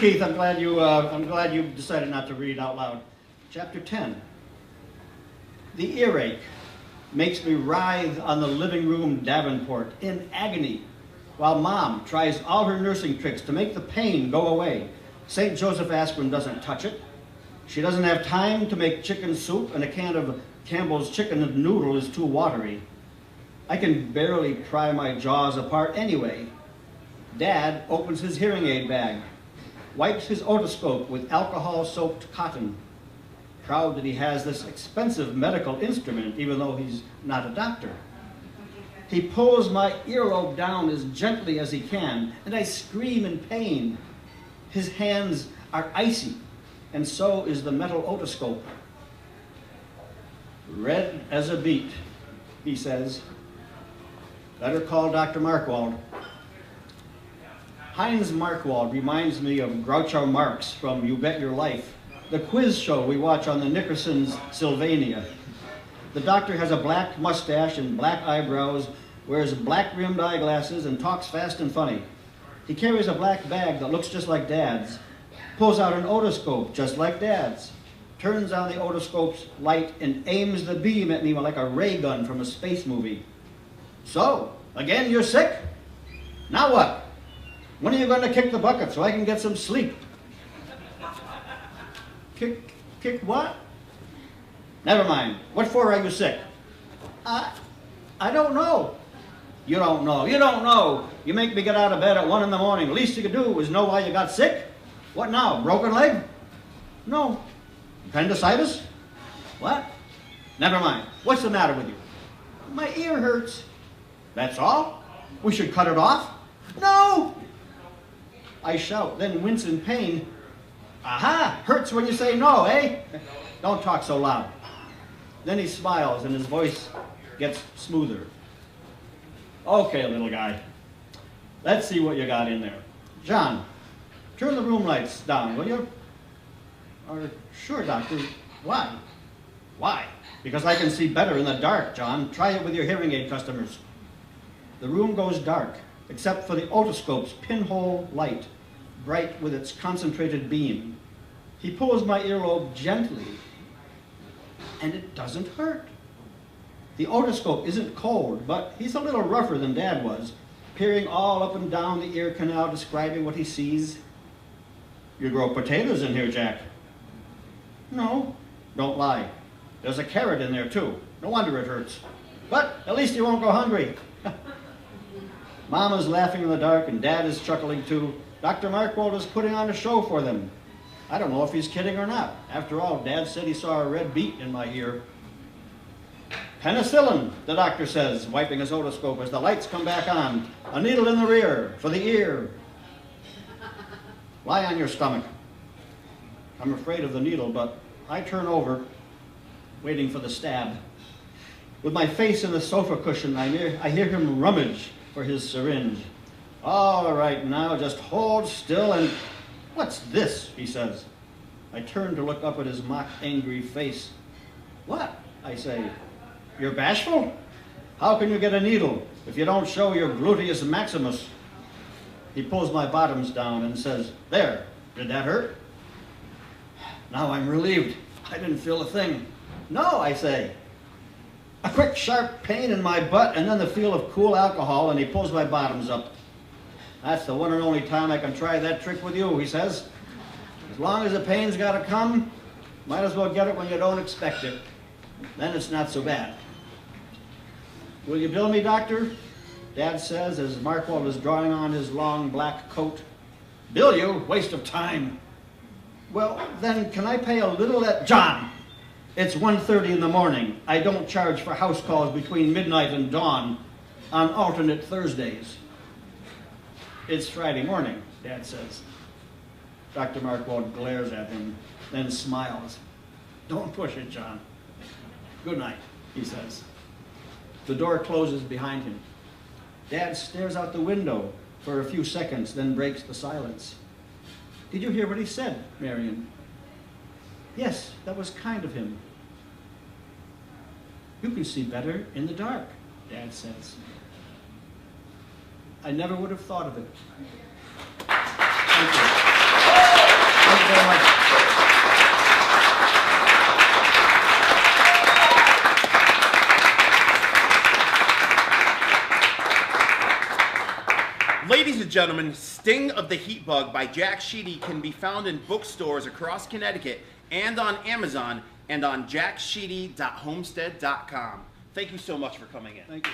Keith. I'm glad you decided not to read out loud. Chapter 10. The earache makes me writhe on the living room davenport in agony, while Mom tries all her nursing tricks to make the pain go away. St. Joseph aspirin doesn't touch it. She doesn't have time to make chicken soup, and a can of Campbell's chicken and noodle is too watery. I can barely pry my jaws apart anyway. Dad opens his hearing aid bag, wipes his otoscope with alcohol-soaked cotton, proud that he has this expensive medical instrument, even though he's not a doctor. He pulls my earlobe down as gently as he can, and I scream in pain. His hands are icy, and so is the metal otoscope. Red as a beet, he says. Better call Dr. Markwald. Heinz Markwald reminds me of Groucho Marx from You Bet Your Life, the quiz show we watch on the Nickerson's Sylvania. The doctor has a black mustache and black eyebrows, wears black-rimmed eyeglasses, and talks fast and funny. He carries a black bag that looks just like Dad's, pulls out an otoscope just like Dad's, turns on the otoscope's light, and aims the beam at me like a ray gun from a space movie. So, again, you're sick? Now what? When are you going to kick the bucket so I can get some sleep? Kick what? Never mind. What for are you sick? I don't know. You don't know. You don't know. You make me get out of bed at 1 in the morning. The least you could do is know why you got sick. What now? Broken leg? No. Appendicitis? What? Never mind. What's the matter with you? My ear hurts. That's all? We should cut it off? No! I shout, then wince in pain. Aha! Hurts when you say no, eh? Don't talk so loud. Then he smiles and his voice gets smoother. Okay, little guy. Let's see what you got in there. John, turn the room lights down, will you? Sure, doctor. Why? Why? Because I can see better in the dark, John. Try it with your hearing aid customers. The room goes dark, except for the otoscope's pinhole light, bright with its concentrated beam. He pulls my earlobe gently, and it doesn't hurt. The otoscope isn't cold, but he's a little rougher than Dad was, peering all up and down the ear canal, describing what he sees. You grow potatoes in here, Jack. No, don't lie. There's a carrot in there, too. No wonder it hurts. But at least you won't go hungry. Mama's laughing in the dark, and Dad is chuckling, too. Dr. Markwald is putting on a show for them. I don't know if he's kidding or not. After all, Dad said he saw a red beet in my ear. Penicillin, the doctor says, wiping his otoscope as the lights come back on. A needle in the rear, for the ear. Lie on your stomach. I'm afraid of the needle, but I turn over, waiting for the stab. With my face in the sofa cushion, I hear him rummage for his syringe. All right, now just hold still and... What's this? He says. I turn to look up at his mock angry face. What? I say. You're bashful? How can you get a needle if you don't show your gluteus maximus? He pulls my bottoms down and says, There, did that hurt? Now I'm relieved. I didn't feel a thing. No, I say. A quick, sharp pain in my butt and then the feel of cool alcohol, and he pulls my bottoms up. That's the one and only time I can try that trick with you, he says. As long as the pain's got to come, might as well get it when you don't expect it. Then it's not so bad. Will you bill me, doctor? Dad says as Markwald is drawing on his long black coat. Bill you? Waste of time. Well, then can I pay a little at... John! It's 1:30 in the morning. I don't charge for house calls between midnight and dawn on alternate Thursdays. It's Friday morning, Dad says. Dr. Markwald glares at him, then smiles. Don't push it, John. Good night, he says. The door closes behind him. Dad stares out the window for a few seconds, then breaks the silence. Did you hear what he said, Marion? Yes, that was kind of him. You can see better in the dark, Dad says. I never would have thought of it. Thank you. Ladies and gentlemen, Sting of the Heat Bug by Jack Sheedy can be found in bookstores across Connecticut and on Amazon and on jacksheedy.homestead.com. Thank you so much for coming in. Thank you.